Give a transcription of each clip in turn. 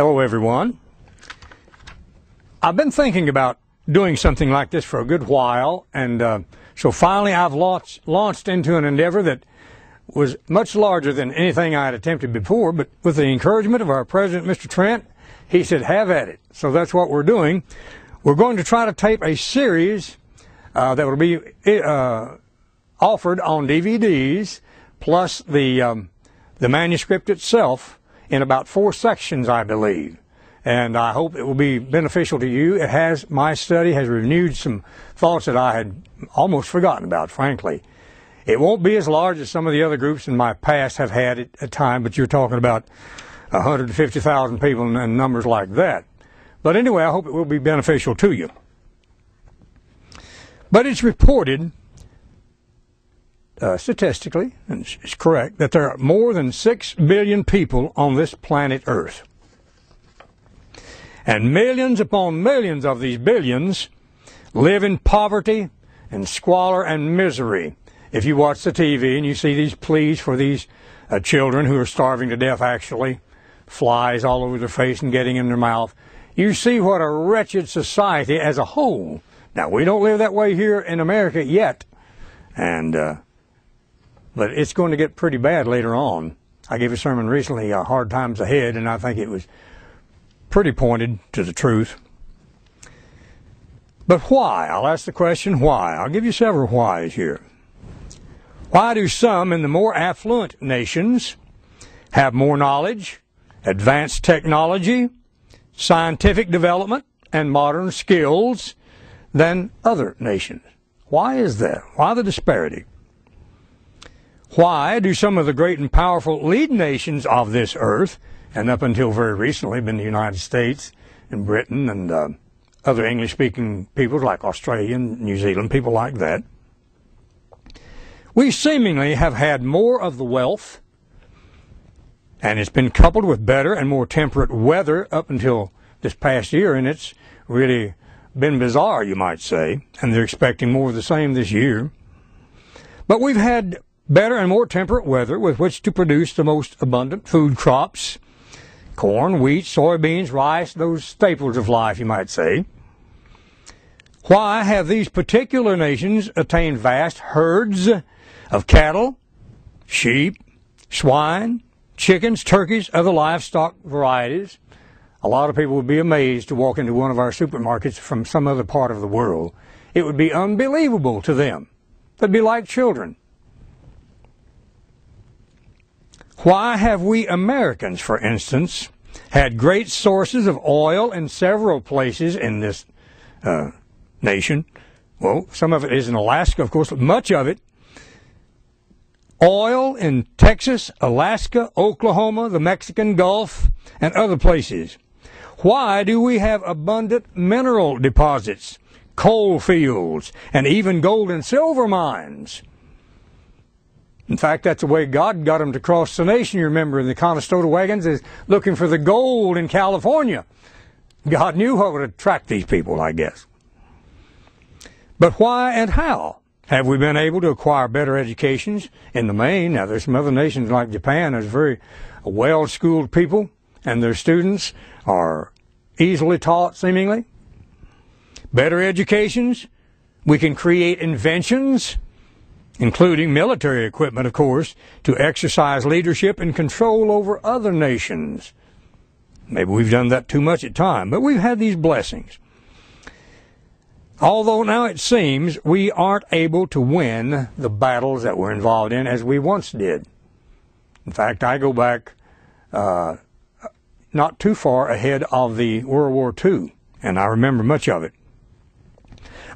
Hello everyone. I've been thinking about doing something like this for a good while, and so finally I've launched into an endeavor that was much larger than anything I had attempted before, but with the encouragement of our president, Mr. Trent, he said, have at it. So that's what we're doing. We're going to try to tape a series that will be offered on DVDs, plus the manuscript itself, in about 4 sections, I believe. And I hope it will be beneficial to you. It has, my study has renewed some thoughts that I had almost forgotten about, frankly. It won't be as large as some of the other groups in my past have had at a time, but you're talking about 150,000 people and numbers like that. But anyway, I hope it will be beneficial to you. But it's reported, statistically, and it's correct, that there are more than 6 billion people on this planet Earth. And millions upon millions of these billions live in poverty and squalor and misery. If you watch the TV and you see these pleas for these children who are starving to death, actually, flies all over their face and getting in their mouth, you see what a wretched society as a whole. Now, we don't live that way here in America yet, and but it's going to get pretty bad later on. I gave a sermon recently, Hard Times Ahead, and I think it was pretty pointed to the truth. But why? I'll ask the question, why? I'll give you several whys here. Why do some in the more affluent nations have more knowledge, advanced technology, scientific development, and modern skills than other nations? Why is that? Why the disparity? Why do some of the great and powerful lead nations of this earth, and up until very recently been the United States and Britain and other English-speaking peoples like Australia and New Zealand, people like that, we seemingly have had more of the wealth, and it's been coupled with better and more temperate weather up until this past year, and it's really been bizarre, you might say, and they're expecting more of the same this year. But we've had better and more temperate weather with which to produce the most abundant food crops, corn, wheat, soybeans, rice, those staples of life, you might say. Why have these particular nations attained vast herds of cattle, sheep, swine, chickens, turkeys, other livestock varieties? A lot of people would be amazed to walk into one of our supermarkets from some other part of the world. It would be unbelievable to them. They'd be like children. Why have we Americans, for instance, had great sources of oil in several places in this nation? Well, some of it is in Alaska, of course, but much of it. Oil in Texas, Alaska, Oklahoma, the Mexican Gulf, and other places. Why do we have abundant mineral deposits, coal fields, and even gold and silver mines? In fact, that's the way God got them to cross the nation. You remember, in the Conestoga wagons is looking for the gold in California. God knew what would attract these people, I guess. But why and how have we been able to acquire better educations in the main? Now, there's some other nations like Japan. There's very well-schooled people, and their students are easily taught, seemingly. Better educations. We can create inventions, including military equipment, of course, to exercise leadership and control over other nations. Maybe we've done that too much at times, but we've had these blessings. Although now it seems we aren't able to win the battles that we're involved in as we once did. In fact, I go back not too far ahead of the World War II, and I remember much of it.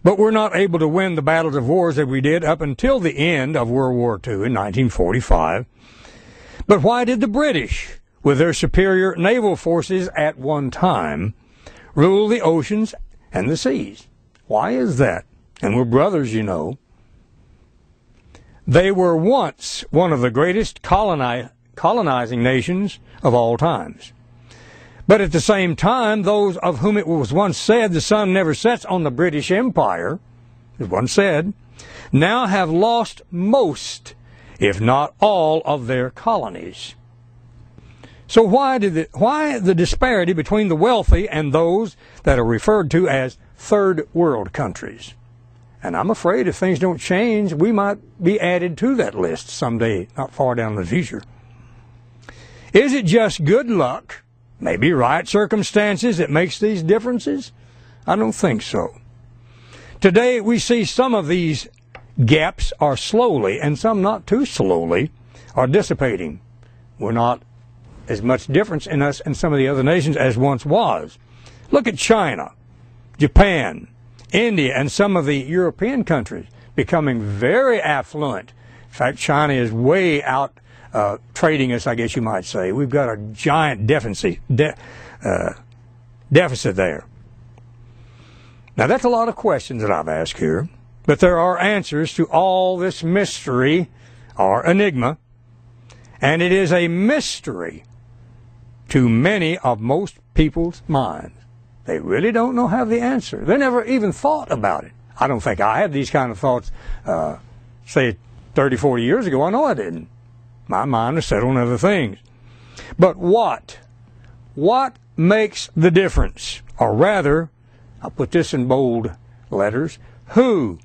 But we're not able to win the battles of wars that we did up until the end of World War II in 1945. But why did the British, with their superior naval forces at one time, rule the oceans and the seas? Why is that? And we're brothers, you know. They were once one of the greatest colonizing nations of all times. But at the same time, those of whom it was once said the sun never sets on the British Empire, it was once said, now have lost most, if not all, of their colonies. So why the disparity between the wealthy and those that are referred to as third world countries? And I'm afraid if things don't change, we might be added to that list someday, not far down in the future. Is it just good luck, maybe right circumstances, that makes these differences? I don't think so. Today we see some of these gaps are slowly, and some not too slowly, are dissipating. We're not as much difference in us and some of the other nations as once was. Look at China, Japan, India, and some of the European countries becoming very affluent. In fact, China is way out trading us, I guess you might say. We've got a giant deficit there. Now, that's a lot of questions that I've asked here, but there are answers to all this mystery or enigma, and it is a mystery to many of most people's minds. They really don't know how the answer. They never even thought about it. I don't think I had these kind of thoughts, say, 30, 40 years ago. I know I didn't. My mind was set on other things. But what? What makes the difference? Or rather, I'll put this in bold letters, who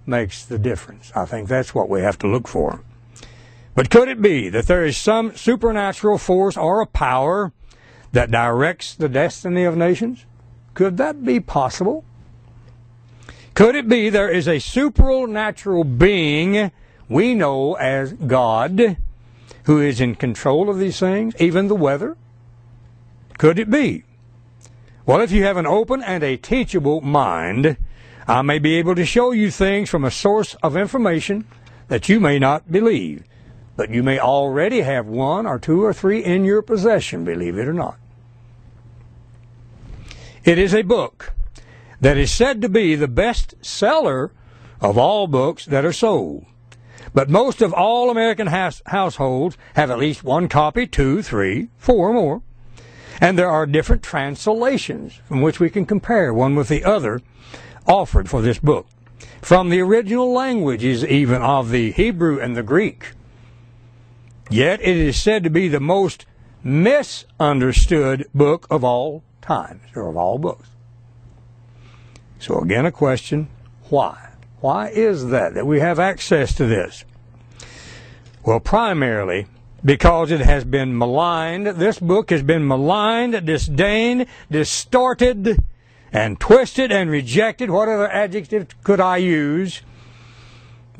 makes the difference? I think that's what we have to look for. But could it be that there is some supernatural force or a power that directs the destiny of nations? Could that be possible? Could it be there is a supernatural being we know as God who is in control of these things, even the weather? Could it be? Well, if you have an open and a teachable mind, I may be able to show you things from a source of information that you may not believe, but you may already have one or two or three in your possession, believe it or not. It is a book that is said to be the best seller of all books that are sold. But most of all American households have at least one copy, 2, 3, 4 or more. And there are different translations from which we can compare one with the other offered for this book, from the original languages even of the Hebrew and the Greek. Yet it is said to be the most misunderstood book of all times, or of all books. So again, a question, why? Why is that we have access to this? Well, primarily because it has been maligned. This book has been maligned, disdained, distorted, and twisted and rejected, what other adjective could I use,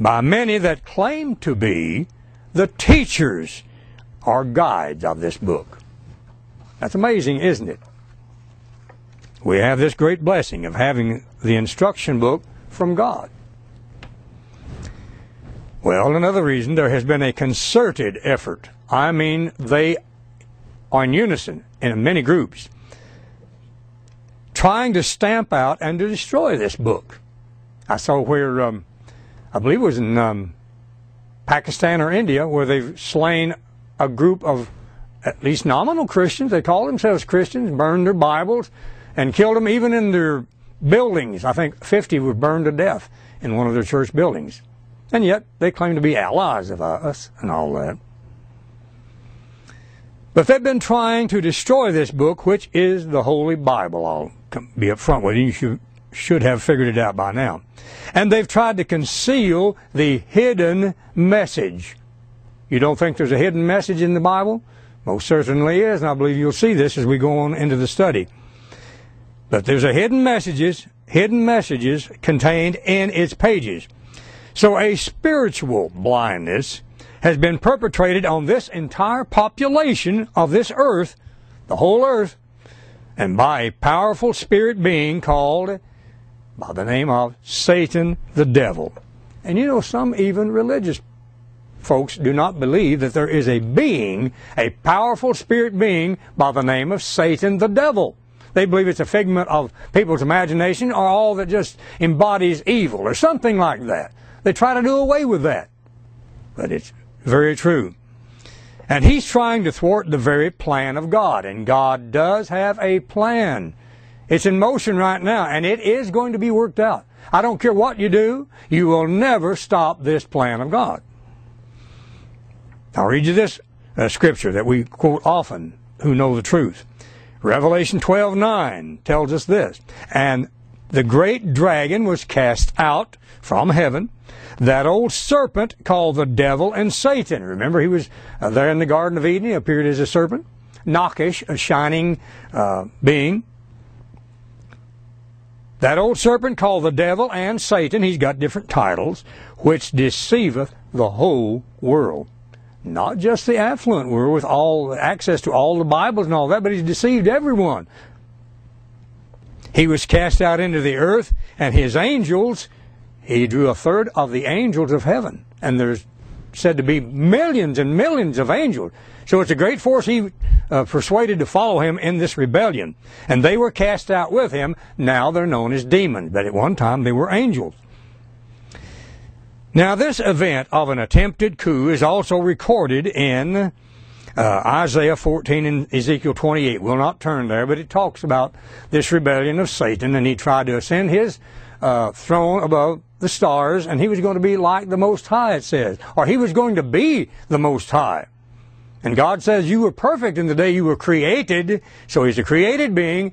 by many that claim to be the teachers or guides of this book. That's amazing, isn't it? We have this great blessing of having the instruction book from God. Well, another reason, there has been a concerted effort. I mean, they are in unison in many groups, trying to stamp out and to destroy this book. I saw where, I believe it was in Pakistan or India, where they've slain a group of at least nominal Christians. They call themselves Christians, burned their Bibles, and killed them even in their buildings. I think 50 were burned to death in one of their church buildings. And yet they claim to be allies of us and all that. But they've been trying to destroy this book, which is the Holy Bible. I'll be up front with you. You should have figured it out by now. And they've tried to conceal the hidden message. You don't think there's a hidden message in the Bible? Most certainly is, and I believe you'll see this as we go on into the study. But there's a hidden messages contained in its pages. So a spiritual blindness has been perpetrated on this entire population of this earth, the whole earth, and by a powerful spirit being called by the name of Satan the devil. And you know, some even religious folks do not believe that there is a being, a powerful spirit being by the name of Satan the devil. They believe it's a figment of people's imagination or all that just embodies evil or something like that. They try to do away with that. But it's very true. And he's trying to thwart the very plan of God. And God does have a plan. It's in motion right now, and it is going to be worked out. I don't care what you do, you will never stop this plan of God. I'll read you this scripture that we quote often, who know the truth. Revelation 12:9 tells us this, and the great dragon was cast out from heaven, that old serpent called the devil and Satan. Remember, he was there in the Garden of Eden. He appeared as a serpent, knockish, a shining being. That old serpent called the devil and Satan, he's got different titles, which deceiveth the whole world. Not just the affluent world with all access to all the Bibles and all that, but he's deceived everyone. He was cast out into the earth, and his angels, he drew a third of the angels of heaven. And there's said to be millions and millions of angels. So it's a great force he persuaded to follow him in this rebellion. And they were cast out with him. Now they're known as demons, but at one time they were angels. Now this event of an attempted coup is also recorded in Isaiah 14 and Ezekiel 28. We'll not turn there, but it talks about this rebellion of Satan, and he tried to ascend his throne above the stars, and he was going to be like the Most High, it says. Or he was going to be the Most High. And God says, you were perfect in the day you were created. So he's a created being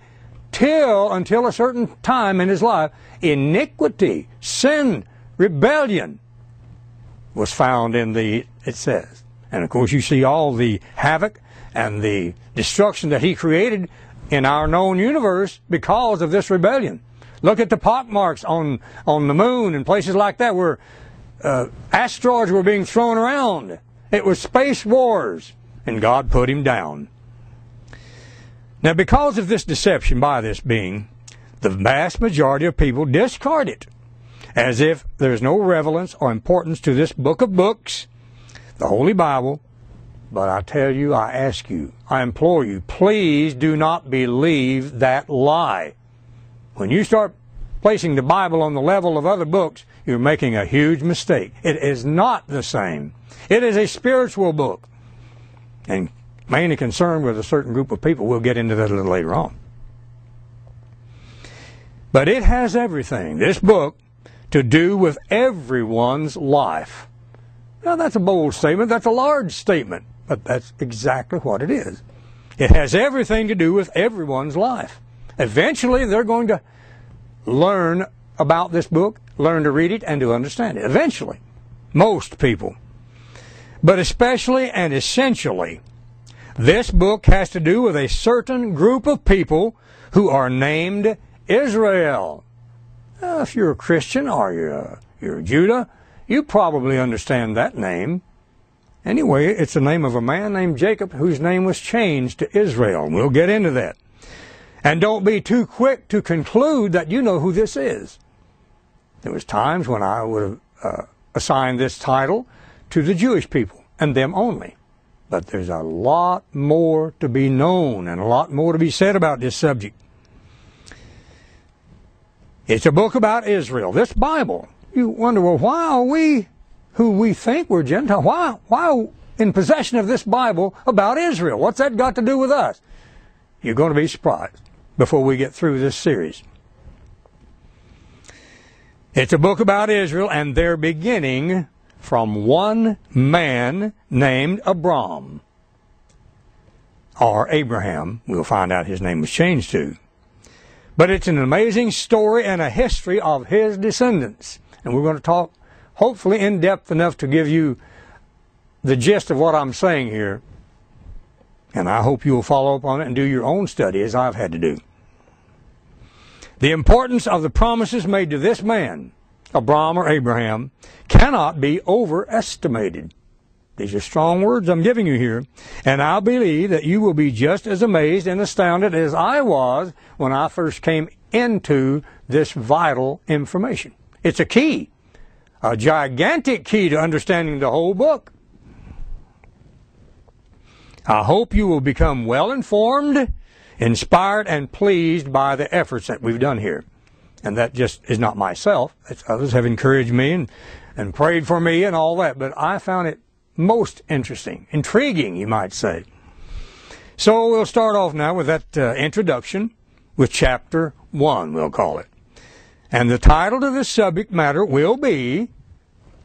until a certain time in his life. Iniquity, sin, rebellion was found in it says. And of course you see all the havoc and the destruction that he created in our known universe because of this rebellion. Look at the pockmarks on the moon and places like that where asteroids were being thrown around. It was space wars, and God put him down. Now, because of this deception by this being, the vast majority of people discard it, as if there's no relevance or importance to this book of books, the Holy Bible. But I tell you, I ask you, I implore you, please do not believe that lie. When you start placing the Bible on the level of other books, you're making a huge mistake. It is not the same. It is a spiritual book, and mainly concerned with a certain group of people. We'll get into that a little later on. But it has everything, this book, to do with everyone's life. Now, that's a bold statement. That's a large statement, but that's exactly what it is. It has everything to do with everyone's life. Eventually, they're going to learn about this book, learn to read it, and to understand it. Eventually. Most people. But especially and essentially, this book has to do with a certain group of people who are named Israel. If you're a Christian or you're a Judah, you probably understand that name. Anyway, it's the name of a man named Jacob whose name was changed to Israel. We'll get into that. And don't be too quick to conclude that you know who this is. There was times when I would have assigned this title to the Jewish people, and them only. But there's a lot more to be known and a lot more to be said about this subject. It's a book about Israel, this Bible. You wonder, well, why are we, who we think we're Gentile, why in possession of this Bible about Israel? What's that got to do with us? You're going to be surprised before we get through this series. It's a book about Israel, and they're beginning from one man named Abram, or Abraham. We'll find out his name was changed to. But it's an amazing story and a history of his descendants. And we're going to talk, hopefully, in depth enough to give you the gist of what I'm saying here. And I hope you'll follow up on it and do your own study as I've had to do. The importance of the promises made to this man, Abram or Abraham, cannot be overestimated. These are strong words I'm giving you here. And I believe that you will be just as amazed and astounded as I was when I first came into this vital information. It's a key, a gigantic key to understanding the whole book. I hope you will become well informed, inspired, and pleased by the efforts that we've done here. And that just is not myself. It's others have encouraged me and prayed for me and all that. But I found it most interesting, intriguing, you might say. So we'll start off now with that introduction with chapter 1, we'll call it. And the title to this subject matter will be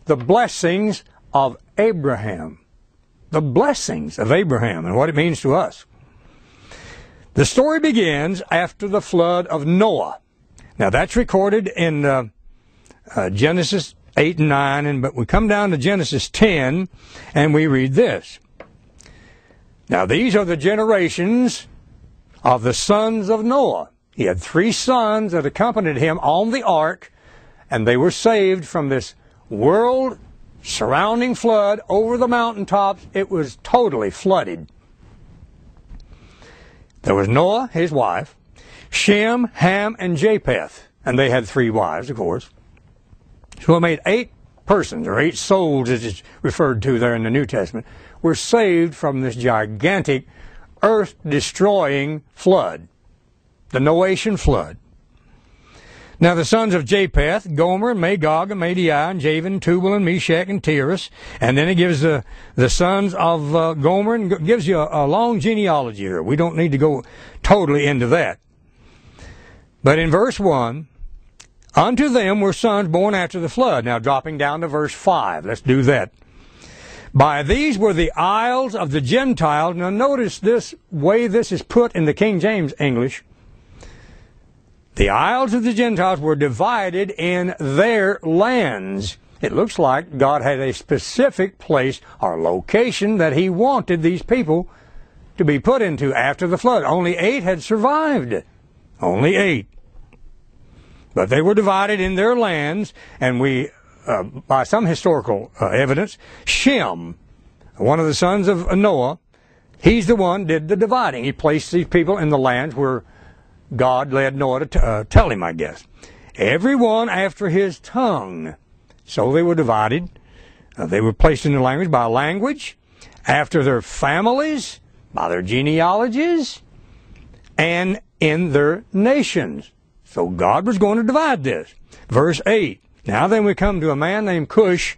The Blessings of Abraham. the blessings of Abraham and what it means to us. The story begins after the flood of Noah. Now that's recorded in Genesis 8 and 9, but we come down to Genesis 10 and we read this. Now these are the generations of the sons of Noah. He had 3 sons that accompanied him on the ark, and they were saved from this world surrounding flood over the mountaintops. It was totally flooded. There was Noah, his wife, Shem, Ham, and Japheth, and they had 3 wives, of course. So it made 8 persons, or 8 souls, as it's referred to there in the New Testament, were saved from this gigantic, earth-destroying flood, the Noachian flood. Now the sons of Japheth, Gomer, Magog, and Madai, and Javan, Tubal, and Meshach, and Tiras. And then it gives the sons of Gomer, and gives you a long genealogy here. We don't need to go totally into that. But in verse 1, unto them were sons born after the flood. Now dropping down to verse 5, let's do that. By these were the isles of the Gentiles. Now notice this way this is put in the King James English. The isles of the Gentiles were divided in their lands. It looks like God had a specific place or location that he wanted these people to be put into after the flood. Only 8 had survived. Only 8. But they were divided in their lands, and we, by some historical evidence, Shem, one of the sons of Noah, he's the one did the dividing. He placed these people in the lands where God led Noah to tell him, I guess. Everyone after his tongue. So they were divided. They were placed in the language by language, after their families, by their genealogies, and in their nations. So God was going to divide this. Verse 8. Now then we come to a man named Cush,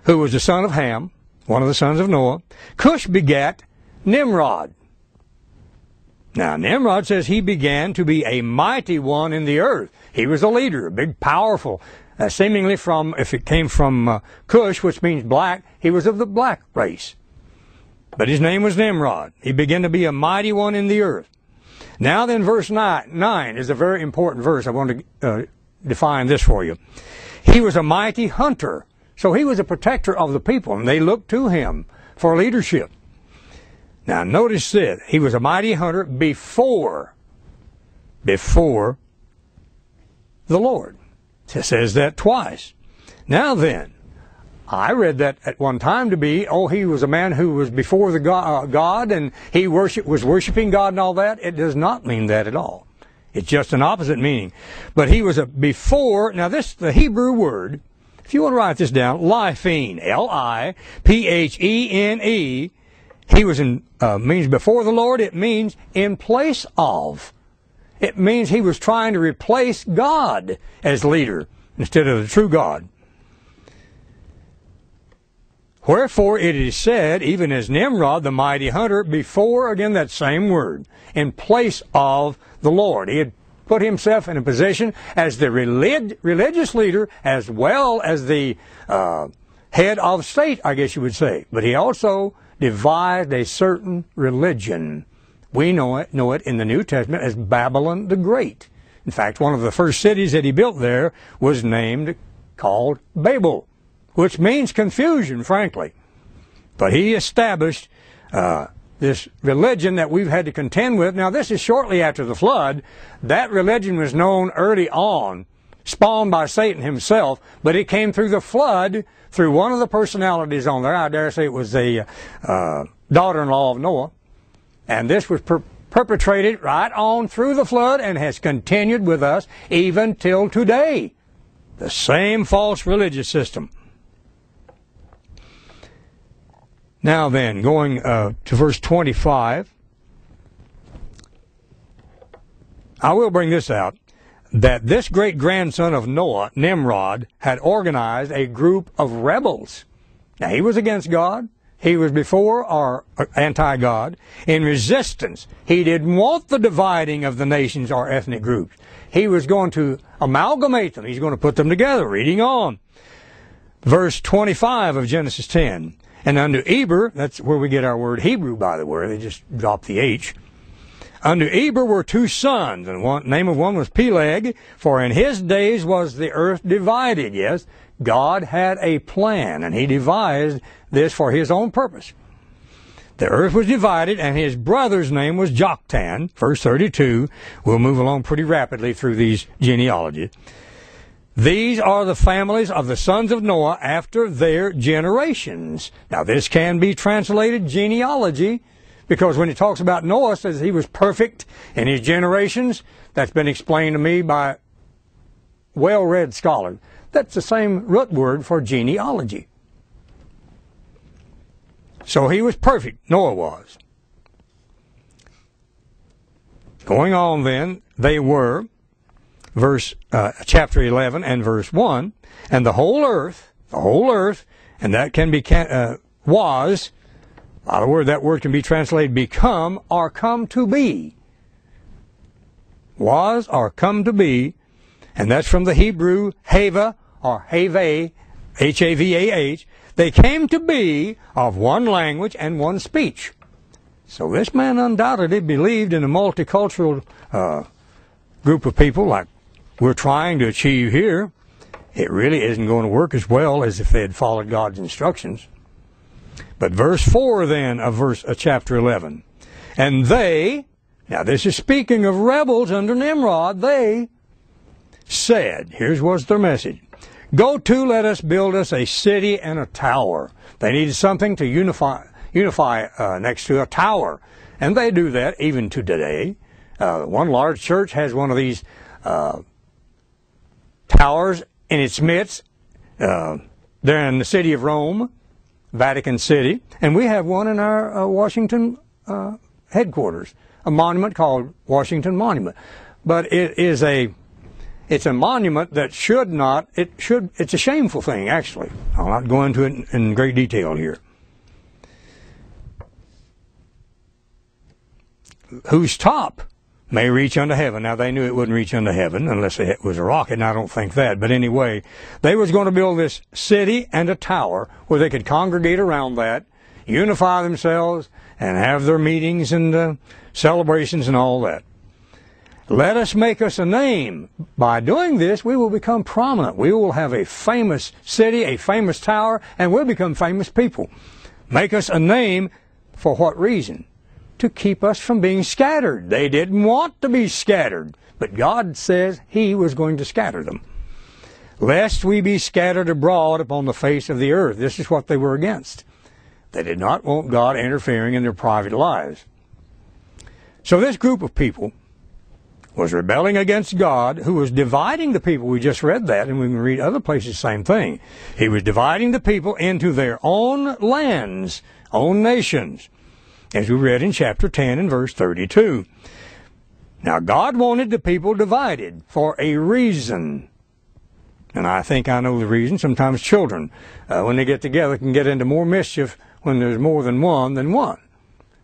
who was the son of Ham, one of the sons of Noah. Cush begat Nimrod. Now, Nimrod says he began to be a mighty one in the earth. He was a leader, a big, powerful, seemingly from, if it came from Cush, which means black, he was of the black race. But his name was Nimrod. He began to be a mighty one in the earth. Now then, verse 9 is a very important verse. I want to define this for you. He was a mighty hunter. So he was a protector of the people, and they looked to him for leadership. Now notice this, he was a mighty hunter before the Lord. It says that twice. Now then, I read that at one time to be, he was a man who was before the God and he was worshiping God and all that. It does not mean that at all. It's just an opposite meaning. But he was a before, now this, the Hebrew word, if you want to write this down, Liphene, L-I-P-H-E-N-E, he was means before the Lord. It means in place of. It means he was trying to replace God as leader instead of the true God. Wherefore it is said, even as Nimrod, the mighty hunter, before, again, that same word, in place of the Lord. He had put himself in a position as the religious leader as well as the head of state, I guess you would say. But he also devised a certain religion. We know it in the New Testament as Babylon the Great. In fact, one of the first cities that he built there was called Babel, which means confusion, frankly. But he established this religion that we've had to contend with. Now, this is shortly after the flood. That religion was known early on, spawned by Satan himself, but it came through the flood, through one of the personalities on there. I dare say it was the daughter-in-law of Noah. And this was perpetrated right on through the flood and has continued with us even till today. The same false religious system. Now then, going to verse 25, I will bring this out, that this great-grandson of Noah, Nimrod, had organized a group of rebels. Now, he was against God. He was before or anti-God. In resistance, he didn't want the dividing of the nations or ethnic groups. He was going to amalgamate them. He's going to put them together. Reading on. Verse 25 of Genesis 10. And unto Eber, that's where we get our word Hebrew, by the way. They just dropped the H. Unto Eber were 2 sons, and one name of one was Peleg, for in his days was the earth divided. Yes, God had a plan, and he devised this for his own purpose. The earth was divided, and his brother's name was Joktan, verse 32. We'll move along pretty rapidly through these genealogies. These are the families of the sons of Noah after their generations. Now, this can be translated genealogy, because when it talks about Noah, it says he was perfect in his generations. That's been explained to me by well-read scholars. That's the same root word for genealogy. So he was perfect, Noah was. Going on then, they were, chapter 11 and verse 1, and the whole earth, and that can be, was, by the word, that word can be translated become or come to be. Was or come to be, and that's from the Hebrew hava or have, H-A-V-A-H. They came to be of one language and one speech. So this man undoubtedly believed in a multicultural group of people like we're trying to achieve here. It really isn't going to work as well as if they had followed God's instructions. But verse 4 then of chapter 11. And they, now this is speaking of rebels under Nimrod, they said, here's what's their message. Go to, let us build us a city and a tower. They needed something to unify next to a tower. And they do that even to today. One large church has one of these towers in its midst. They're in the city of Rome, Vatican City. And we have one in our Washington headquarters, a monument called Washington Monument. But it's a monument that it's a shameful thing, actually. I'll not go into it in great detail here. Whose top may reach unto heaven. Now, they knew it wouldn't reach unto heaven unless it was a rocket, and I don't think that. But anyway, they was going to build this city and a tower where they could congregate around that, unify themselves, and have their meetings and celebrations and all that. Let us make us a name. By doing this, we will become prominent. We will have a famous city, a famous tower, and we'll become famous people. Make us a name for what reason? To keep us from being scattered. They didn't want to be scattered, but God says He was going to scatter them. Lest we be scattered abroad upon the face of the earth. This is what they were against. They did not want God interfering in their private lives. So this group of people was rebelling against God, who was dividing the people. We just read that, and we can read other places, same thing. He was dividing the people into their own lands, own nations, as we read in chapter 10 and verse 32. Now, God wanted the people divided for a reason. And I think I know the reason. Sometimes children, when they get together, can get into more mischief when there's more than one.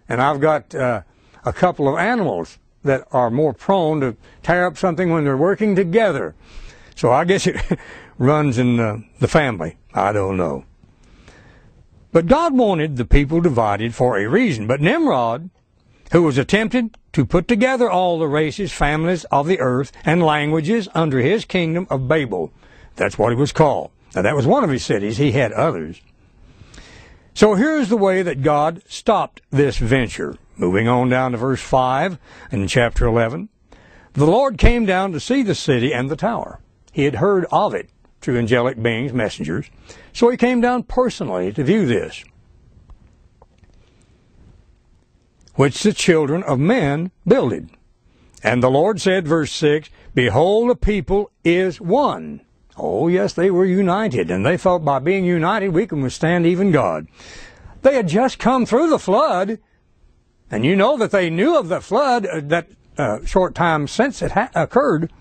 And I've got a couple of animals that are more prone to tear up something when they're working together. So I guess it runs in the family. I don't know. But God wanted the people divided for a reason. But Nimrod, who was attempted to put together all the races, families of the earth, and languages under his kingdom of Babel. That's what it was called. Now, that was one of his cities. He had others. So here's the way that God stopped this venture. Moving on down to verse 5 in chapter 11. The Lord came down to see the city and the tower. He had heard of it through angelic beings, messengers. So He came down personally to view this, which the children of men builded. And the Lord said, verse 6, Behold, the people is one. Oh, yes, they were united, and they thought by being united we can withstand even God. They had just come through the flood, and you know that they knew of the flood that short time since it occurred.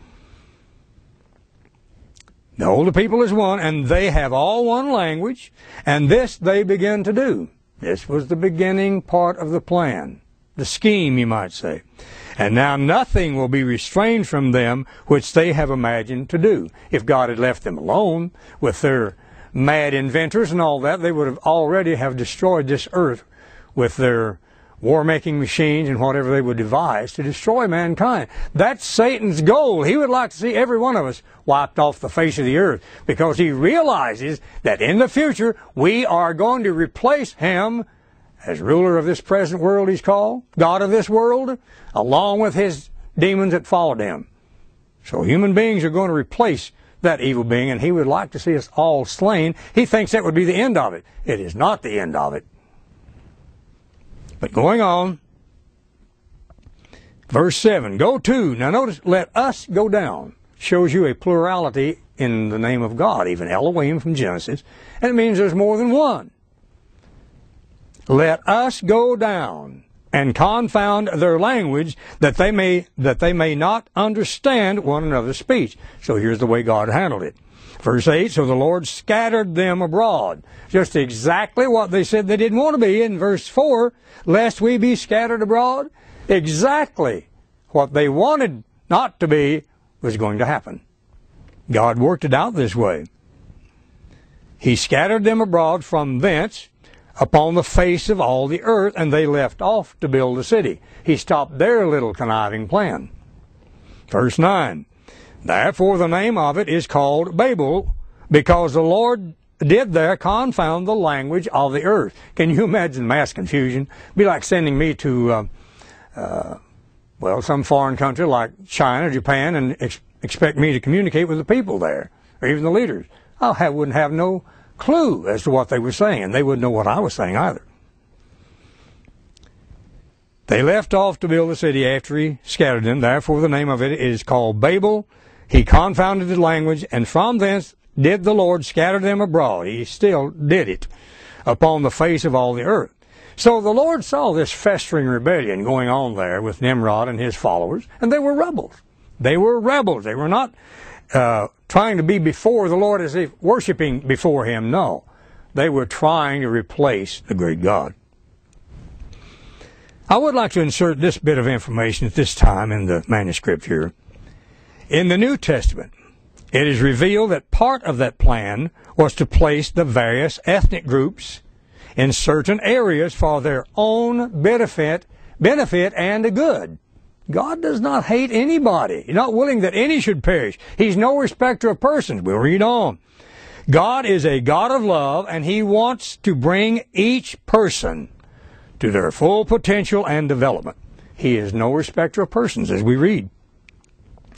Behold, the people is one, and they have all one language, and this they begin to do. This was the beginning part of the plan, the scheme, you might say. And now nothing will be restrained from them which they have imagined to do. If God had left them alone with their mad inventors and all that, they would have already have destroyed this earth with their war-making machines and whatever they would devise to destroy mankind. That's Satan's goal. He would like to see every one of us wiped off the face of the earth because he realizes that in the future we are going to replace him as ruler of this present world, he's called, God of this world, along with his demons that followed him. So human beings are going to replace that evil being, and he would like to see us all slain. He thinks that would be the end of it. It is not the end of it. But going on, verse 7, go to. Now notice, let us go down. Shows you a plurality in the name of God, even Elohim from Genesis. And it means there's more than one. Let us go down and confound their language, that they may not understand one another's speech. So here's the way God handled it. Verse 8, so the Lord scattered them abroad. Just exactly what they said they didn't want to be. In verse 4, lest we be scattered abroad. Exactly what they wanted not to be was going to happen. God worked it out this way. He scattered them abroad from thence upon the face of all the earth, and they left off to build a city. He stopped their little conniving plan. Verse 9, therefore the name of it is called Babel, because the Lord did there confound the language of the earth. Can you imagine mass confusion? It'd be like sending me to, some foreign country like China or Japan and expect me to communicate with the people there, or even the leaders. I wouldn't have no clue as to what they were saying, and they wouldn't know what I was saying either. They left off to build the city after he scattered them. Therefore the name of it is called Babel. He confounded the language, and from thence did the Lord scatter them abroad. He still did it upon the face of all the earth. So the Lord saw this festering rebellion going on there with Nimrod and his followers, and they were rebels. They were rebels. They were not trying to be before the Lord as if worshiping before him. No. They were trying to replace the great God. I would like to insert this bit of information at this time in the manuscript here. In the New Testament, it is revealed that part of that plan was to place the various ethnic groups in certain areas for their own benefit and good. God does not hate anybody. He's not willing that any should perish. He's no respecter of persons. We'll read on. God is a God of love, and he wants to bring each person to their full potential and development. He is no respecter of persons, as we read.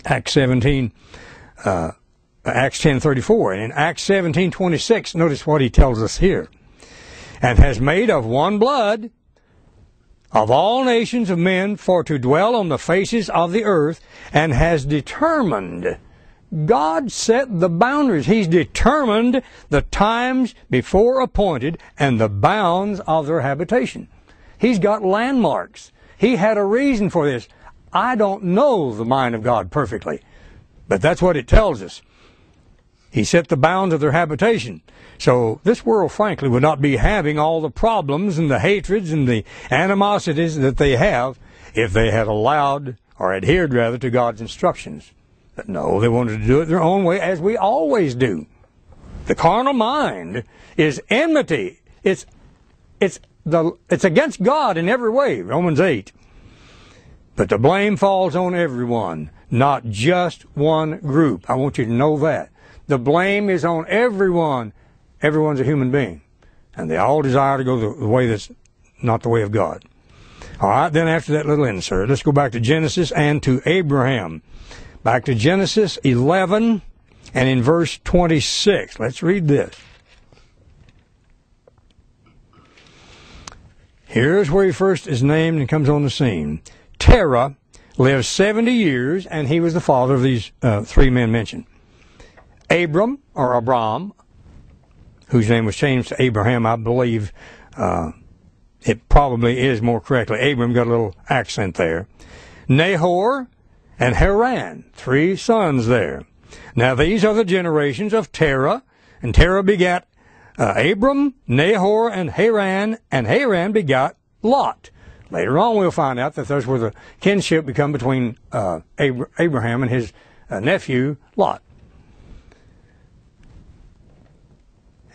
Acts 10:34, and in Acts 17:26, notice what he tells us here. And has made of one blood of all nations of men for to dwell on the faces of the earth, and has determined. God set the boundaries. He's determined the times before appointed and the bounds of their habitation. He's got landmarks. He had a reason for this. I don't know the mind of God perfectly, but that's what it tells us. He set the bounds of their habitation. So this world, frankly, would not be having all the problems and the hatreds and the animosities that they have if they had allowed, or adhered rather, to God's instructions. But no, they wanted to do it their own way, as we always do. The carnal mind is enmity. It's against God in every way, Romans 8. But the blame falls on everyone, not just one group. I want you to know that. The blame is on everyone. Everyone's a human being. And they all desire to go the way that's not the way of God. All right, then after that little insert, let's go back to Genesis and to Abraham. Back to Genesis 11 and in verse 26. Let's read this. Here's where he first is named and comes on the scene. Terah lived 70 years, and he was the father of these three men mentioned. Abram, whose name was changed to Abraham, I believe it probably is more correctly. Abram got a little accent there. Nahor and Haran, three sons there. Now these are the generations of Terah, and Terah begat Abram, Nahor, and Haran begot Lot. Later on we'll find out that that's where the kinship become between Abraham and his nephew Lot.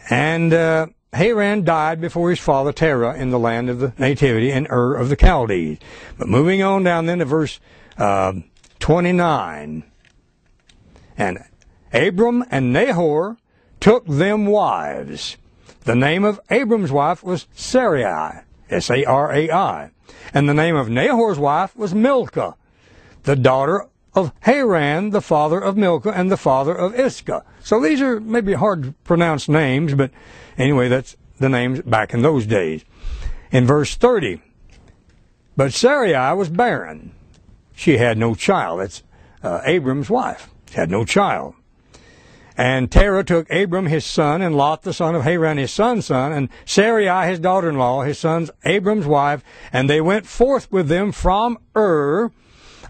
And Haran died before his father Terah in the land of the nativity in Ur of the Chaldees. But moving on down then to verse 29. And Abram and Nahor took them wives. The name of Abram's wife was Sarai, Sarai. And the name of Nahor's wife was Milcah, the daughter of Haran, the father of Milcah, and the father of Iscah. So these are maybe hard to pronounce names, but anyway, that's the names back in those days. In verse 30, but Sarai was barren. She had no child. That's Abram's wife. She had no child. And Terah took Abram his son, and Lot the son of Haran his son's son, and Sarai his daughter-in-law, his son's Abram's wife, and they went forth with them from Ur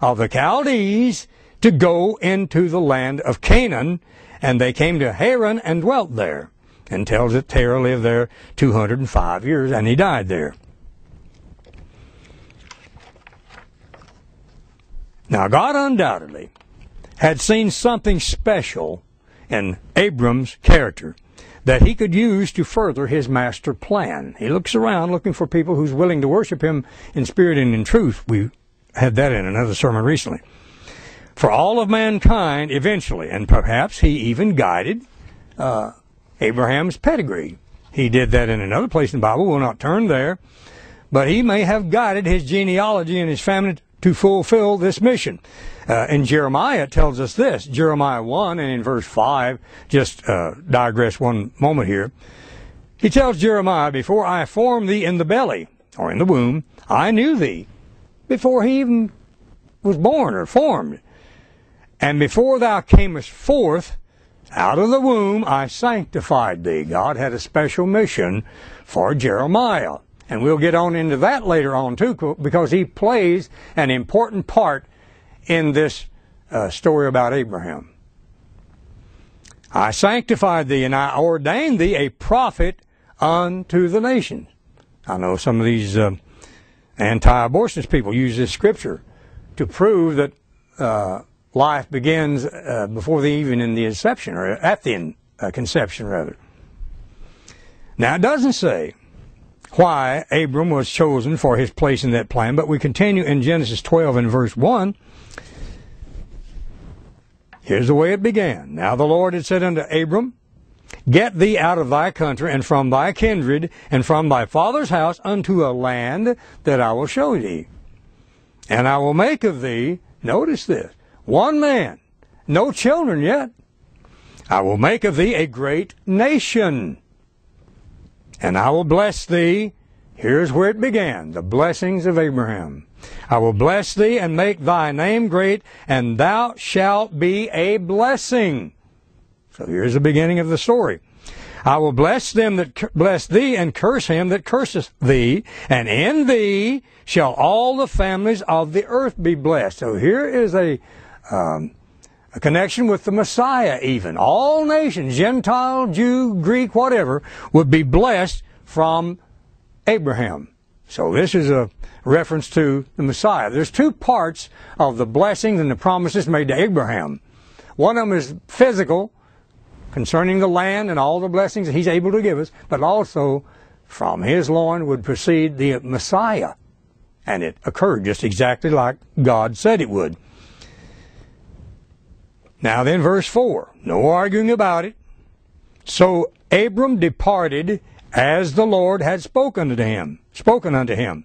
of the Chaldees to go into the land of Canaan, and they came to Haran and dwelt there. And tells that Terah lived there 205 years, and he died there. Now, God undoubtedly had seen something special in Abram's character that he could use to further his master plan. He looks around looking for people who's willing to worship him in spirit and in truth. We had that in another sermon recently. For all of mankind eventually, and perhaps he even guided Abraham's pedigree. He did that in another place in the Bible. We'll not turn there. But he may have guided his genealogy and his family to fulfill this mission. In Jeremiah, it tells us this. Jeremiah 1 and in verse 5, just digress one moment here. He tells Jeremiah, before I formed thee in the belly, or in the womb, I knew thee, before he even was born or formed. And before thou camest forth out of the womb, I sanctified thee. God had a special mission for Jeremiah. And we'll get on into that later on too, because he plays an important part in this story about Abraham. I sanctified thee, and I ordained thee a prophet unto the nations. I know some of these anti-abortionist people use this scripture to prove that life begins before the even in the inception, or at the conception rather. Now it doesn't say why Abram was chosen for his place in that plan, but we continue in Genesis 12 and verse 1. Here's the way it began. Now the Lord had said unto Abram, Get thee out of thy country, and from thy kindred, and from thy father's house, unto a land that I will show thee. And I will make of thee, notice this, one man, no children yet. I will make of thee a great nation. And I will bless thee. Here's where it began, the blessings of Abraham. I will bless thee and make thy name great, and thou shalt be a blessing. So here's the beginning of the story. I will bless them that bless thee, and curse him that curseth thee, and in thee shall all the families of the earth be blessed. So here is a connection with the Messiah even. All nations, Gentile, Jew, Greek, whatever, would be blessed from Abraham. So this is a reference to the Messiah. There's two parts of the blessings and the promises made to Abraham. One of them is physical, concerning the land and all the blessings that he's able to give us, but also from his loin would proceed the Messiah. And it occurred just exactly like God said it would. Now then, verse 4, no arguing about it. So Abram departed as the Lord had spoken unto him.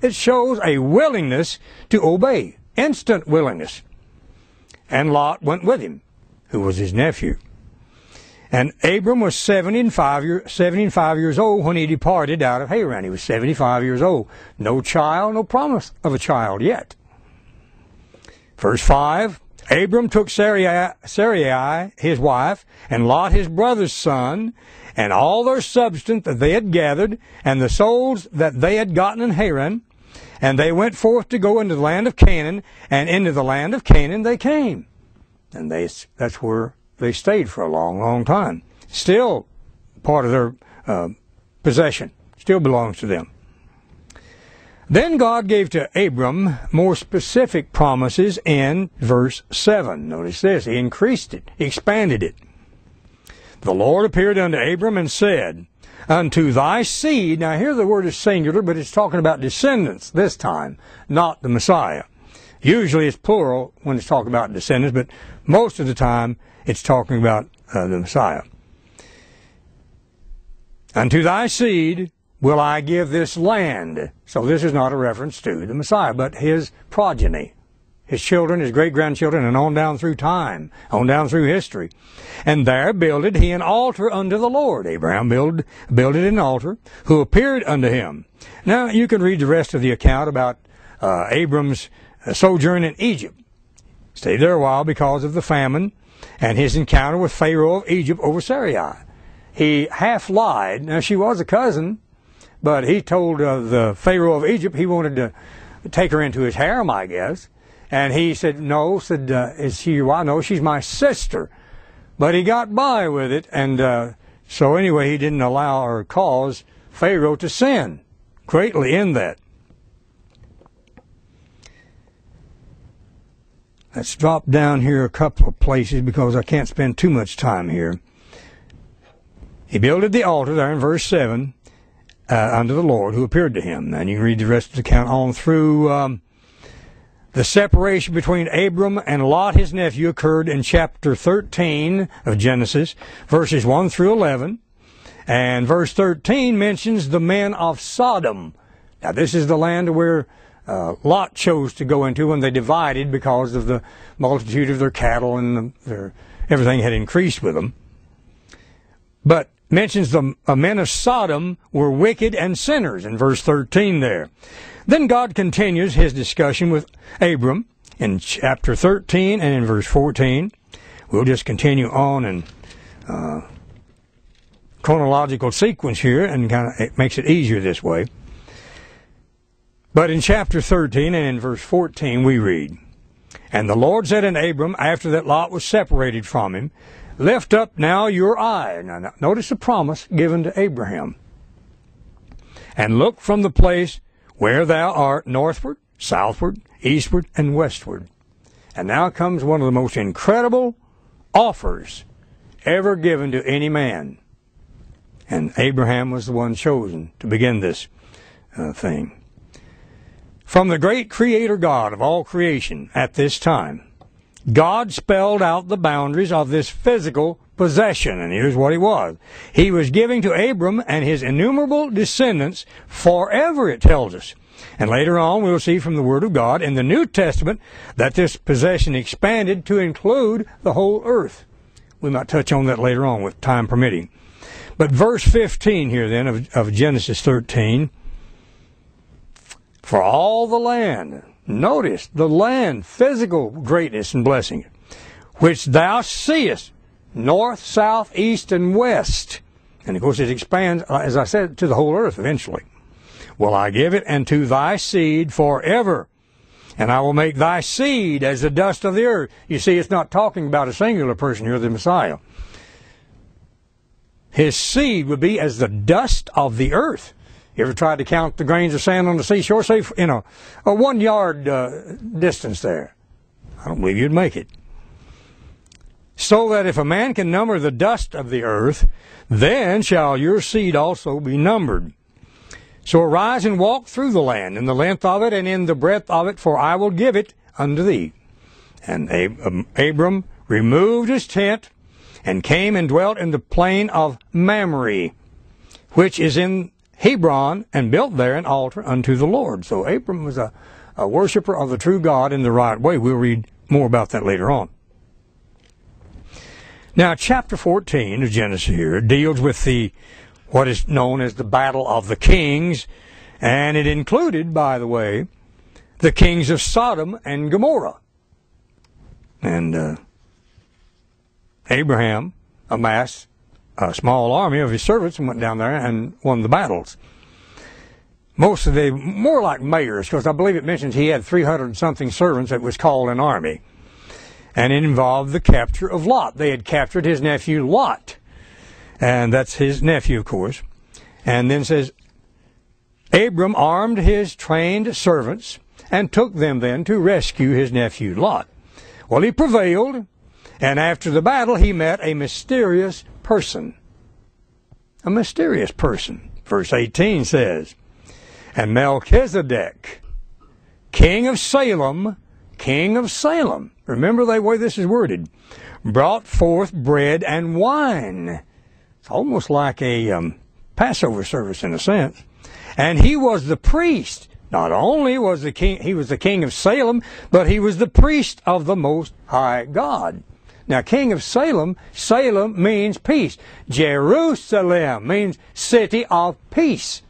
It shows a willingness to obey, instant willingness. And Lot went with him, who was his nephew. And Abram was 75 years old when he departed out of Haran. He was 75 years old. No child, no promise of a child yet. Verse 5, Abram took Sarai, his wife, and Lot, his brother's son, and all their substance that they had gathered, and the souls that they had gotten in Haran, and they went forth to go into the land of Canaan, and into the land of Canaan they came. And that's where they stayed for a long, long time. Still part of their possession. Still belongs to them. Then God gave to Abram more specific promises in verse 7. Notice this. He increased it. He expanded it. The Lord appeared unto Abram and said, Unto thy seed, now here the word is singular, but it's talking about descendants this time, not the Messiah. Usually it's plural when it's talking about descendants, but most of the time it's talking about the Messiah. Unto thy seed will I give this land. So this is not a reference to the Messiah, but his progeny, his children, his great-grandchildren, and on down through time, on down through history. And there builded he an altar unto the Lord. Abraham builded an altar, who appeared unto him. Now you can read the rest of the account about Abram's sojourn in Egypt. Stayed there a while because of the famine and his encounter with Pharaoh of Egypt over Sarai. He half lied. Now she was a cousin, but he told the Pharaoh of Egypt he wanted to take her into his harem, I guess. And he said, no, is she your wife? No, she's my sister. But he got by with it, and so anyway, he didn't allow or cause Pharaoh to sin greatly in that. Let's drop down here a couple of places because I can't spend too much time here. He builded the altar there in verse 7 unto the Lord who appeared to him. And you can read the rest of the account on through. The separation between Abram and Lot, his nephew, occurred in chapter 13 of Genesis, verses 1 through 11. And verse 13 mentions the men of Sodom. Now this is the land where Lot chose to go into when they divided because of the multitude of their cattle and everything had increased with them. But mentions the men of Sodom were wicked and sinners in verse 13 there. Then God continues his discussion with Abram in chapter 13 and in verse 14. We'll just continue on in chronological sequence here, and it makes it easier this way. But in chapter 13 and in verse 14 we read, And the Lord said unto Abram, after that Lot was separated from him, Lift up now your eye. Now notice the promise given to Abraham. And look from the place where thou art northward, southward, eastward, and westward. And now comes one of the most incredible offers ever given to any man. And Abraham was the one chosen to begin this thing. From the great Creator God of all creation at this time, God spelled out the boundaries of this physical possession, and here's what he was. He was giving to Abram and his innumerable descendants forever, it tells us. And later on, we'll see from the Word of God in the New Testament that this possession expanded to include the whole earth. We might touch on that later on with time permitting. But verse 15 here then of Genesis 13, for all the land, notice the land, physical greatness and blessing, which thou seest, north, south, east, and west. And of course it expands, as I said, to the whole earth eventually. Will I give it unto thy seed forever, and I will make thy seed as the dust of the earth. You see, it's not talking about a singular person here, the Messiah. His seed would be as the dust of the earth. You ever tried to count the grains of sand on the seashore? Say, a 1 yard distance there. I don't believe you'd make it. So that if a man can number the dust of the earth, then shall your seed also be numbered. So arise and walk through the land, in the length of it and in the breadth of it, for I will give it unto thee. And Abram removed his tent, and came and dwelt in the plain of Mamre, which is in Hebron, and built there an altar unto the Lord. So Abram was a worshiper of the true God in the right way. We'll read more about that later on. Now, chapter 14 of Genesis here deals with what is known as the Battle of the Kings, and it included, by the way, the kings of Sodom and Gomorrah. And Abraham amassed a small army of his servants and went down there and won the battles. Most of more like mayors, because I believe it mentions he had 300-something servants that was called an army. And it involved the capture of Lot. They had captured his nephew Lot. And that's his nephew, of course. And then says, Abram armed his trained servants and took them then to rescue his nephew Lot. Well, he prevailed, and after the battle he met a mysterious person, a mysterious person. Verse 18 says, and Melchizedek, king of Salem, remember the way this is worded, brought forth bread and wine. It's almost like a Passover service in a sense. And he was the priest. Not only was he was the king of Salem, but he was the priest of the Most High God. Now, king of Salem, Salem means peace. Jerusalem means city of peace.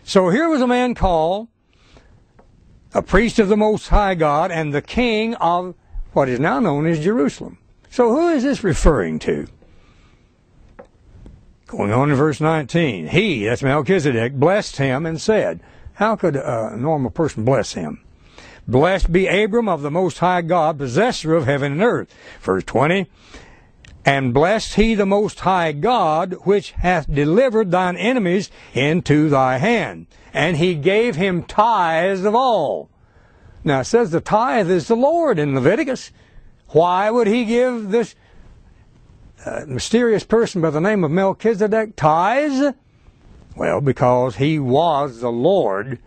So here was a man called a priest of the Most High God and the king of what is now known as Jerusalem. So who is this referring to? Going on in verse 19, he, that's Melchizedek, blessed him and said, how could a normal person bless him? Blessed be Abram of the Most High God, possessor of heaven and earth. Verse 20, and blessed he the Most High God, which hath delivered thine enemies into thy hand. And he gave him tithes of all. Now it says the tithe is the Lord in Leviticus. Why would he give this mysterious person by the name of Melchizedek tithes? Well, because he was the Lord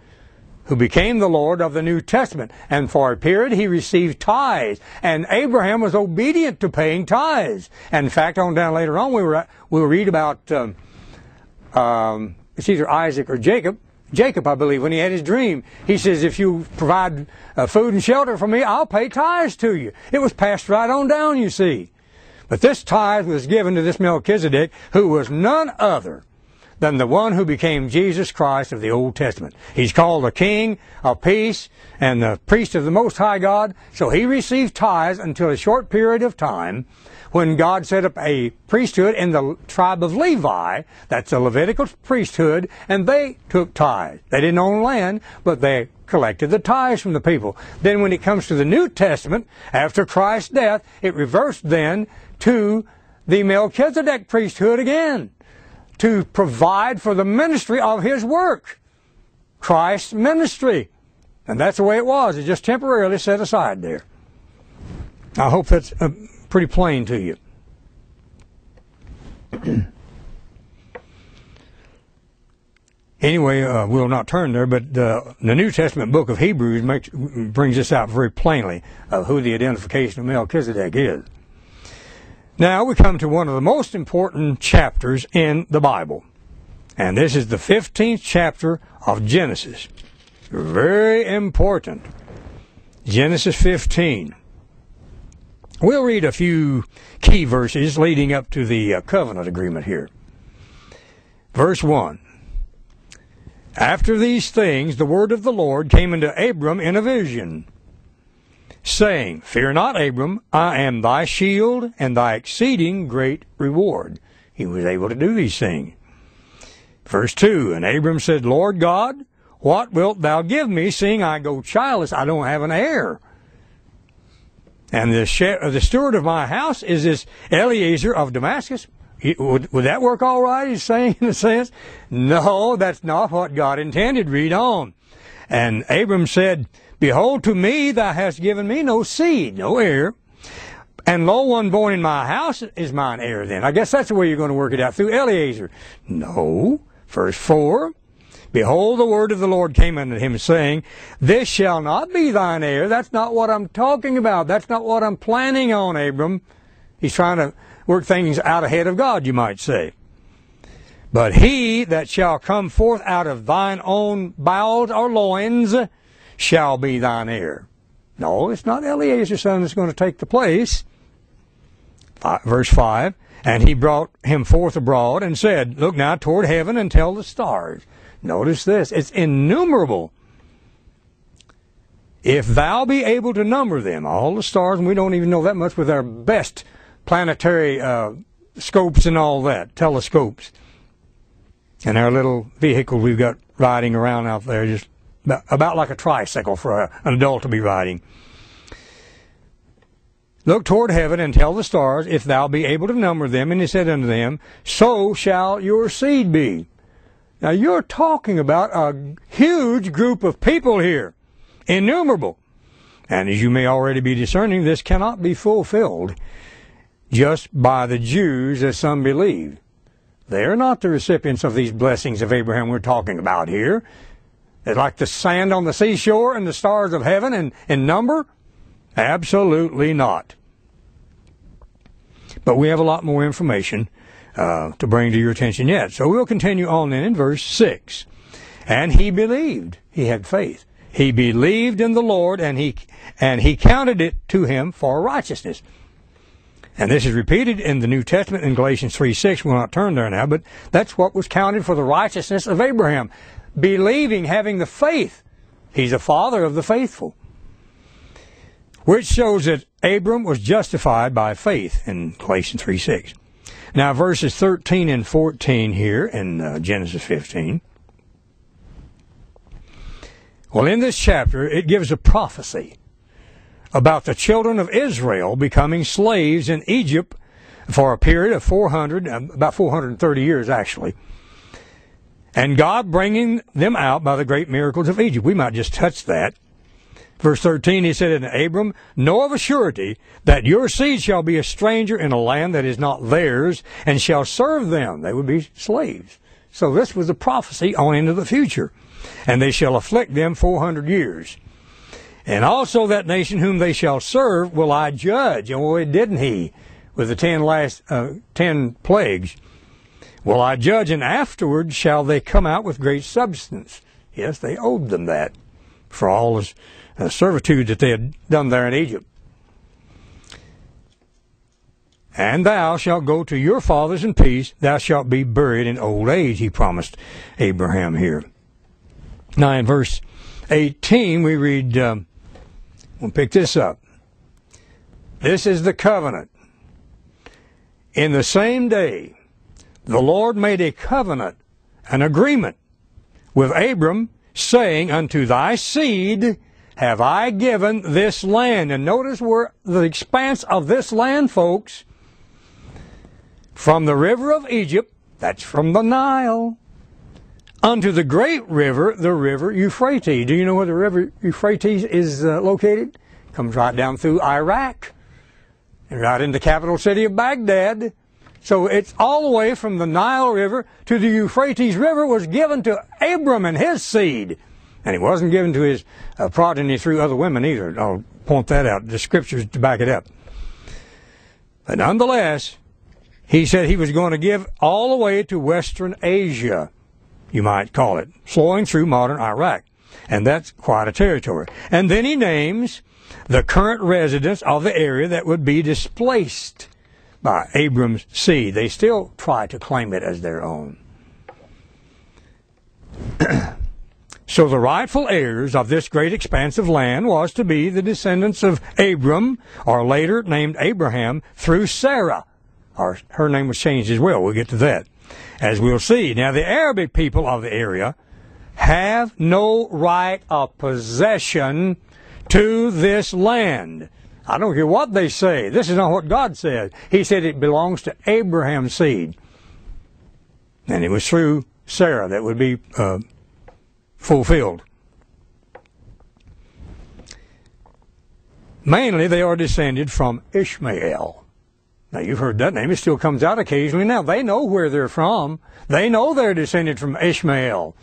who became the Lord of the New Testament. And for a period he received tithes. And Abraham was obedient to paying tithes. And in fact, on down later on, we'll read about, it's either Isaac or Jacob. Jacob, I believe, when he had his dream, he says, if you provide food and shelter for me, I'll pay tithes to you. It was passed right on down, you see. But this tithe was given to this Melchizedek, who was none other than the one who became Jesus Christ of the Old Testament. He's called the King of Peace and the priest of the Most High God. So he received tithes until a short period of time when God set up a priesthood in the tribe of Levi. That's a Levitical priesthood, and they took tithes. They didn't own land, but they collected the tithes from the people. Then when it comes to the New Testament, after Christ's death, it reversed then to the Melchizedek priesthood again, to provide for the ministry of his work, Christ's ministry. And that's the way it was. It just temporarily set aside there. I hope that's pretty plain to you. Anyway, we'll not turn there, but the New Testament book of Hebrews brings this out very plainly of who the identification of Melchizedek is. Now we come to one of the most important chapters in the Bible. And this is the 15th chapter of Genesis. Very important. Genesis 15. We'll read a few key verses leading up to the covenant agreement here. Verse 1. After these things, the word of the Lord came unto Abram in a vision, saying, fear not, Abram, I am thy shield and thy exceeding great reward. He was able to do these things. Verse 2, and Abram said, Lord God, what wilt thou give me, seeing I go childless? I don't have an heir. And the steward of my house is this Eliezer of Damascus. Would that work all right, he's saying in a sense? No, that's not what God intended. Read on. And Abram said, behold, to me thou hast given me no seed, no heir. And lo, one born in my house is mine heir then. I guess that's the way you're going to work it out, through Eliezer. No. Verse 4. Behold, the word of the Lord came unto him, saying, this shall not be thine heir. That's not what I'm talking about. That's not what I'm planning on, Abram. He's trying to work things out ahead of God, you might say. But he that shall come forth out of thine own bowels or loins shall be thine heir. No, it's not Eliezer's son that's going to take the place. Verse 5, and he brought him forth abroad and said, look now toward heaven and tell the stars. Notice this, it's innumerable. If thou be able to number them, all the stars, and we don't even know that much with our best planetary scopes and all that, telescopes. And our little vehicle we've got riding around out there, just about like a tricycle for an adult to be riding. Look toward heaven and tell the stars, if thou be able to number them. And he said unto them, so shall your seed be. Now you're talking about a huge group of people here, innumerable. And as you may already be discerning, this cannot be fulfilled just by the Jews, as some believe. They are not the recipients of these blessings of Abraham we're talking about here. They're like the sand on the seashore and the stars of heaven in number. Absolutely not. But we have a lot more information to bring to your attention yet. So we'll continue on then in verse 6. And he believed. He had faith. He believed in the Lord, and he counted it to him for righteousness. And this is repeated in the New Testament in Galatians 3:6. We'll not turn there now, but that's what was counted for the righteousness of Abraham. Believing, having the faith. He's a father of the faithful. Which shows that Abram was justified by faith in Galatians 3:6. Now verses 13 and 14 here in Genesis 15. Well, in this chapter, it gives a prophecy about the children of Israel becoming slaves in Egypt for a period of about 430 years actually, and God bringing them out by the great miracles of Egypt. We might just touch that. Verse 13, he said, "And Abram, know of a surety that your seed shall be a stranger in a land that is not theirs, and shall serve them." They would be slaves. So this was a prophecy on into the future. "And they shall afflict them 400 years. And also that nation whom they shall serve will I judge." And boy, didn't he, with the 10 plagues. "Will I judge, and afterward shall they come out with great substance." Yes, they owed them that for all this servitude that they had done there in Egypt. "And thou shalt go to your fathers in peace. Thou shalt be buried in old age," he promised Abraham here. Now in verse 18 we read, we'll pick this up. "This is the covenant. In the same day the Lord made a covenant, an agreement, with Abram, saying, Unto thy seed have I given this land." And notice where the expanse of this land, folks, from the river of Egypt, that's from the Nile, unto the great river, the river Euphrates. Do you know where the river Euphrates is located? Comes right down through Iraq and right in the capital city of Baghdad. So it's all the way from the Nile River to the Euphrates River was given to Abram and his seed. And it wasn't given to his progeny through other women either. I'll point that out. The scriptures to back it up. But nonetheless, he said he was going to give all the way to Western Asia, you might call it, flowing through modern Iraq. And that's quite a territory. And then he names the current residents of the area that would be displaced by Abram's seed. They still try to claim it as their own. So the rightful heirs of this great expanse of land was to be the descendants of Abram, or later named Abraham, through Sarah. Or her name was changed as well. We'll get to that, as we'll see. Now, the Arabic people of the area have no right of possession to this land. I don't care what they say. This is not what God said. He said it belongs to Abraham's seed. And it was through Sarah that would be fulfilled. Mainly, they are descended from Ishmael. Now, you've heard that name. It still comes out occasionally. Now, they know where they're from. They know they're descended from Ishmael.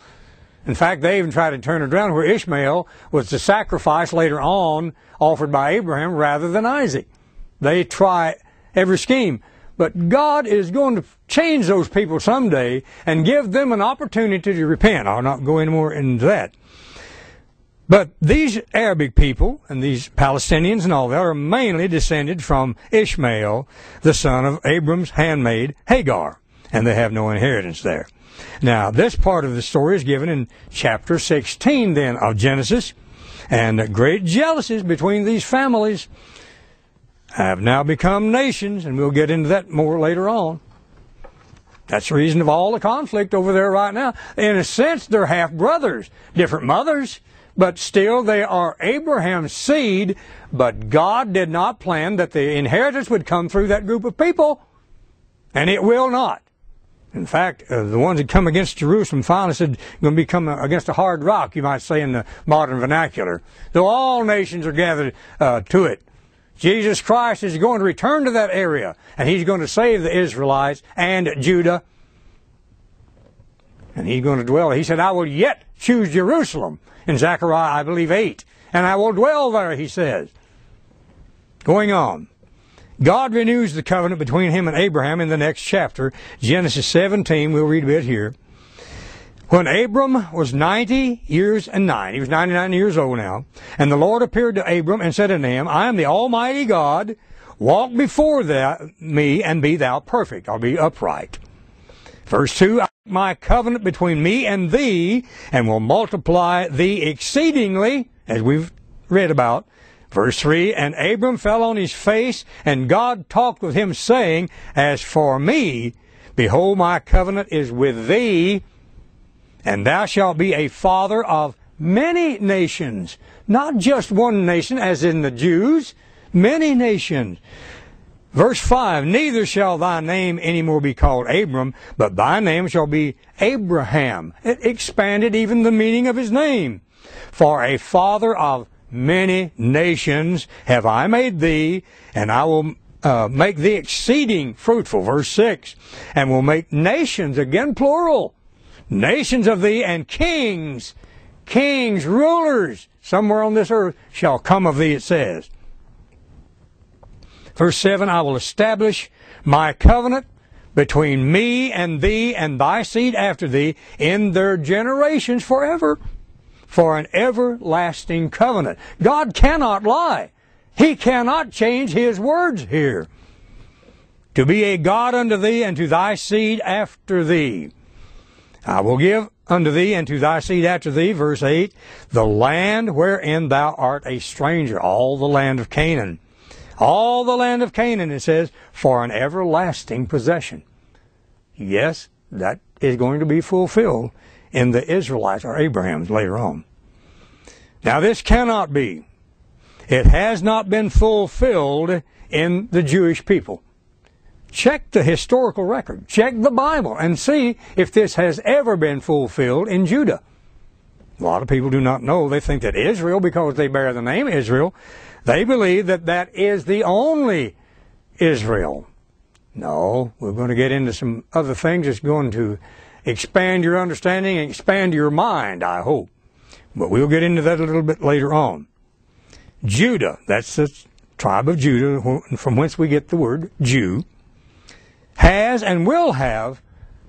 In fact, they even tried to turn it around where Ishmael was the sacrifice later on offered by Abraham rather than Isaac. They try every scheme. But God is going to change those people someday and give them an opportunity to repent. I'll not go any more into that. But these Arabic people and these Palestinians and all that are mainly descended from Ishmael, the son of Abram's handmaid Hagar, and they have no inheritance there. Now, this part of the story is given in chapter 16 then of Genesis, and great jealousies between these families have now become nations, and we'll get into that more later on. That's the reason of all the conflict over there right now. In a sense, they're half-brothers, different mothers, but still they are Abraham's seed, but God did not plan that the inheritance would come through that group of people, and it will not. In fact, the ones that come against Jerusalem finally said going to be coming against a hard rock, you might say in the modern vernacular. Though all nations are gathered to it, Jesus Christ is going to return to that area, and He's going to save the Israelites and Judah. And He's going to dwell. He said, I will yet choose Jerusalem, in Zechariah, I believe, 8. And I will dwell there, He says. Going on. God renews the covenant between Him and Abraham in the next chapter, Genesis 17. We'll read a bit here. When Abram was 90 years and 9, he was 99 years old now, and the Lord appeared to Abram and said unto him, I am the Almighty God, walk before me and be thou perfect, or be upright. Verse 2, I make my covenant between me and thee, and will multiply thee exceedingly, as we've read about. Verse 3, and Abram fell on his face, and God talked with him, saying, As for me, behold, my covenant is with thee, and thou shalt be a father of many nations. Not just one nation, as in the Jews, many nations. Verse 5, neither shall thy name any more be called Abram, but thy name shall be Abraham. It expanded even the meaning of his name. For a father of many nations have I made thee, and I will make thee exceeding fruitful. Verse 6, and will make nations, again plural, nations of thee, and kings, rulers, somewhere on this earth, shall come of thee, it says. Verse 7, I will establish my covenant between me and thee and thy seed after thee in their generations forever, for an everlasting covenant. God cannot lie. He cannot change His words here. To be a God unto thee and to thy seed after thee. I will give unto thee and to thy seed after thee, verse 8, the land wherein thou art a stranger, all the land of Canaan. All the land of Canaan, it says, for an everlasting possession. Yes, that is going to be fulfilled in the Israelites or Abraham's later on. Now this cannot be. It has not been fulfilled in the Jewish people. Check the historical record. Check the Bible and see if this has ever been fulfilled in Judah. A lot of people do not know. They think that Israel, because they bear the name Israel, they believe that that is the only Israel. No, we're going to get into some other things that's going to expand your understanding and expand your mind, I hope. But we'll get into that a little bit later on. Judah, that's the tribe of Judah, from whence we get the word Jew, has and will have,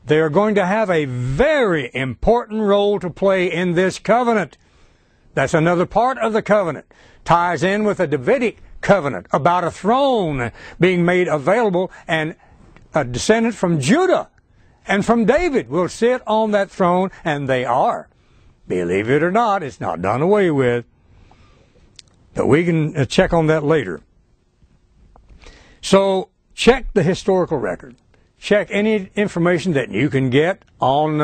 they're going to have a very important role to play in this covenant. That's another part of the covenant. Ties in with the Davidic covenant about a throne being made available, and a descendant from Judah and from David will sit on that throne, and they are. Believe it or not, it's not done away with. But we can check on that later. So, check the historical record. Check any information that you can get on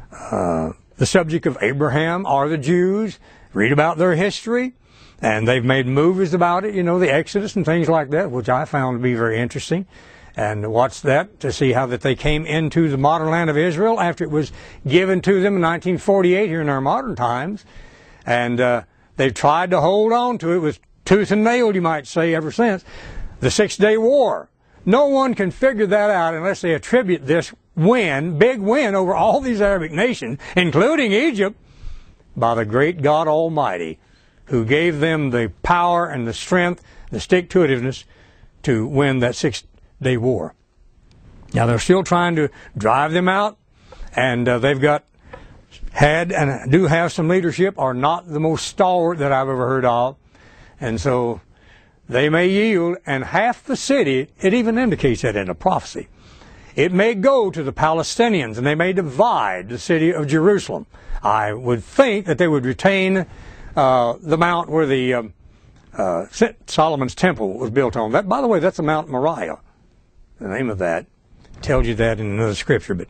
the subject of Abraham or the Jews. Read about their history. And they've made movies about it, you know, the Exodus and things like that, which I found to be very interesting. And watch that to see how that they came into the modern land of Israel after it was given to them in 1948 here in our modern times. And they've tried to hold on to it with tooth and nail, you might say, ever since. The 6-Day War. No one can figure that out unless they attribute this win, big win over all these Arabic nations, including Egypt, by the great God Almighty, who gave them the power and the strength, the stick-to-itiveness to win that 6-Day War. Now they're still trying to drive them out, and they've had and do have some leadership, are not the most stalwart that I've ever heard of, and so they may yield, and half the city, it even indicates that in a prophecy, it may go to the Palestinians, and they may divide the city of Jerusalem. I would think that they would retain the mount where the Solomon's temple was built on. That, by the way, that's the Mount Moriah. The name of that tells you that in another scripture. But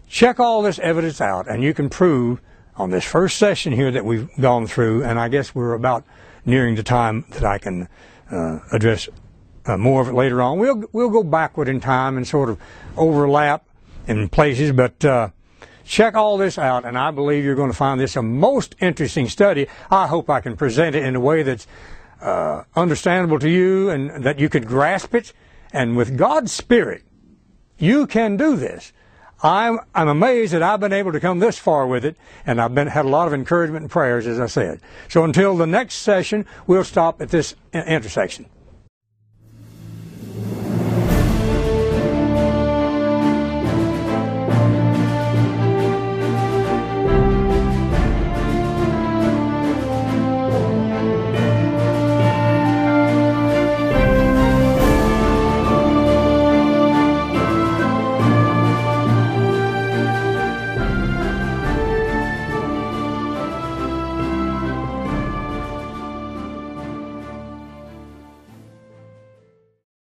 check all this evidence out, and you can prove on this first session here that we've gone through, and I guess we're about nearing the time that I can address more of it later on. We'll go backward in time and sort of overlap in places, but check all this out, and I believe you're going to find this a most interesting study. I hope I can present it in a way that's understandable to you and that you could grasp it. And with God's Spirit, you can do this. I'm amazed that I've been able to come this far with it, and I've had a lot of encouragement and prayers, as I said. So until the next session, we'll stop at this intersection.